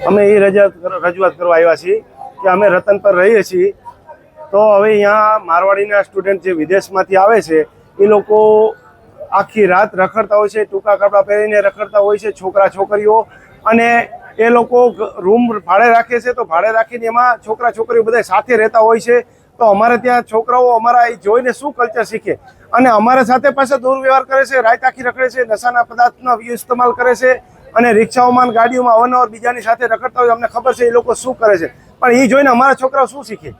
અમે એ રજૂઆત કરવા આવ્યા છીએ કે અમે રતન પર રહીએ છીએ, તો હવે અહીંયા મારવાડીના સ્ટુડન્ટ જે વિદેશમાંથી આવે છે એ લોકો આખી રાત રખડતા હોય છે, ટૂંકા કપડાં પહેરીને રખડતા હોય છે છોકરા છોકરીઓ, અને એ લોકો રૂમ ભાડે રાખે છે, તો ભાડે રાખીને એમાં છોકરા છોકરીઓ બધા સાથે રહેતા હોય છે. તો અમારે ત્યાં છોકરાઓ અમારા એ જોઈને શું કલ્ચર શીખે, અને અમારા સાથે પાસે દુર્વ્યવહાર કરે છે, રાત આખી રખડે છે, નશાના પદાર્થનો ઇસ્તેમાલ કરે છે, અને રિક્ષાઓમાં ગાડીઓમાં અવારનવાર બીજાની સાથે રખડતા હોય. અમને ખબર છે એ લોકો શું કરે છે, પણ એ જોઈને અમારા છોકરાઓ શું શીખે?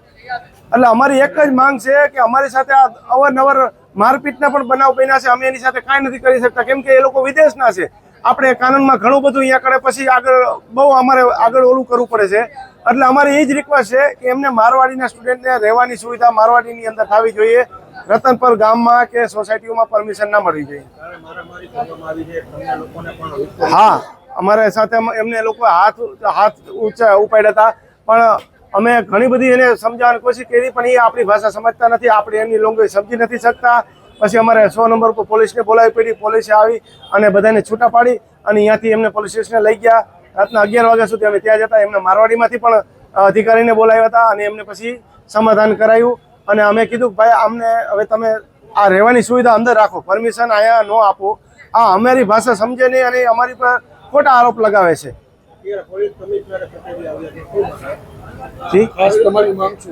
એટલે અમારી એક જ માંગ છે કે અમારી સાથે આ અવારનવાર મારપીટના પણ બનાવ બન્યા છે, અમે એની સાથે કાંઈ નથી કરી શકતા, કેમ કે એ લોકો વિદેશના છે. આપણે કાનૂનમાં ઘણું બધું અહીંયા કરે, પછી આગળ બહુ અમારે આગળ ઓલું કરવું પડે છે. એટલે અમારી એ જ રિક્વેસ્ટ છે કે એમને મારવાડીના સ્ટુડન્ટને રહેવાની સુવિધા મારવાડીની અંદર થવી જોઈએ, રતનપર ગામમાં કે સોસાયટીઓમાં પરમિશન ના મળવી જોઈએ. હા, અમારા સાથે એમને લોકો હાથ ઊંચા ઉપાડ્યા હતા, પણ અમે ઘણી બધી એને સમજાવવાની કોશિશ કરી, પણ એ આપણી ભાષા સમજતા નથી, આપણે એમની લેંગ્વેજ સમજી નથી શકતા. પછી અમારે 100 નંબર પર પોલીસને બોલાવી પડી, પોલીસે આવી અને બધાને છૂટા પાડી અને અહીંયાથી એમને પોલીસ સ્ટેશને લઈ ગયા. રાતના 11 વાગ્યા સુધી અમે ત્યાં જતા, એમને મારવાડીમાંથી પણ અધિકારીને બોલાવ્યા હતા અને એમને પછી સમાધાન કરાયું. અને અમે કીધું કે ભાઈ અમને હવે તમે આ રહેવાની સુવિધા અંદર રાખો, પરમિશન અહીંયા ન આપો. આ અમારી ભાષા સમજે નહીં અને અમારી પર ખોટા આરોપ લગાવે છે.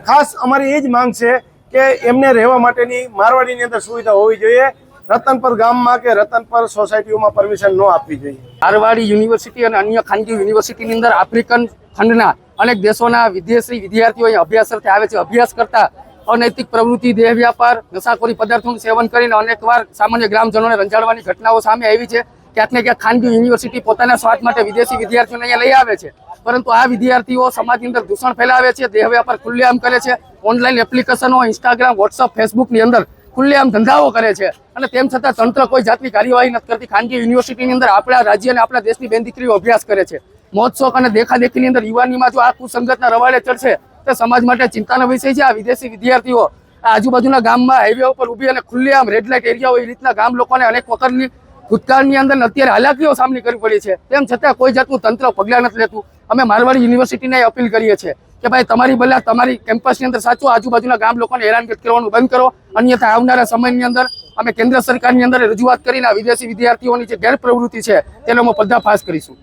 ખાસ અમારી એ જ માંગ છે કે એમને રહેવા માટેની મારવાડીની અંદર સુવિધા હોવી જોઈએ, રતનપર ગામમાં કે રતનપર સોસાયટીઓમાં પરમિશન ન આપવી જોઈએ. મારવાડી યુનિવર્સિટી અને અન્ય ખાનગી યુનિવર્સિટીની અંદર આફ્રિકન ખંડના અનેક દેશોના વિદેશી વિદ્યાર્થીઓ અહીં અભ્યાસ અર્થે આવે છે. અભ્યાસ કરતા અનૈતિક પ્રવૃત્તિ, દેહ વ્યાપાર, નશાખોરી પદાર્થોનું સેવન કરીને અનેકવાર સામાન્ય ગ્રામજનોને રંજાડવાની ઘટનાઓ સામે આવી છે. ક્યાંક ને ક્યાંક ખાનગી યુનિવર્સિટી પોતાના સ્વાર્થ માટે વિદેશી વિદ્યાર્થીઓને અહીંયા લઈ આવે છે, પરંતુ આ વિદ્યાર્થીઓ સમાજની અંદર દૂષણ ફેલાવે છે, દેહ વ્યાપાર ખુલ્લેઆમ કરે છે, ઓનલાઈન એપ્લિકેશનો, ઇન્સ્ટાગ્રામ, વોટ્સઅપ, ફેસબુકની અંદર ખુલ્લેઆમ ધંધાઓ કરે છે, અને તેમ છતાં તંત્ર કોઈ જાતની કાર્યવાહી નથી કરતી. ખાનગી યુનિવર્સિટીની અંદર આપણા રાજ્ય અને આપણા દેશની બેન દીકરીઓ અભ્યાસ કરે છે. મહોત્સવ અને દેખાદેખીની અંદર યુવાનીમાં જો આ કુસંગતના રવાડે ચડશે તો સમાજ માટે ચિંતાનો વિષય છે. આ વિદેશી વિદ્યાર્થીઓ આજુબાજુના ગામમાં હાઈવે ઉપર ઊભી અને ખુલ્લેઆમ રેડ લાઇટ એરિયા હોય એ રીતના ગામ લોકોને અનેક વખતની ભૂતકાળની અંદર અત્યારે હાલાકીઓ સામની કરવી પડી છે. તેમ છતાં કોઈ જાતનું તંત્ર પગલાં નથી લેતું. અમે મારવાડી યુનિવર્સિટીને અપીલ કરીએ છીએ કે ભાઈ તમારી બદલા તમારી કેમ્પસની અંદર સાચું આજુબાજુના ગામ લોકોને હેરાનગતિ કરવાનું બંધ કરો, અન્યથા આવનારા સમયની અંદર અમે કેન્દ્ર સરકારની અંદર રજૂઆત કરીને વિદેશી વિદ્યાર્થીઓની જે ગેરપ્રવૃત્તિ છે તેનો અમે પર્દાફાશ કરીશું.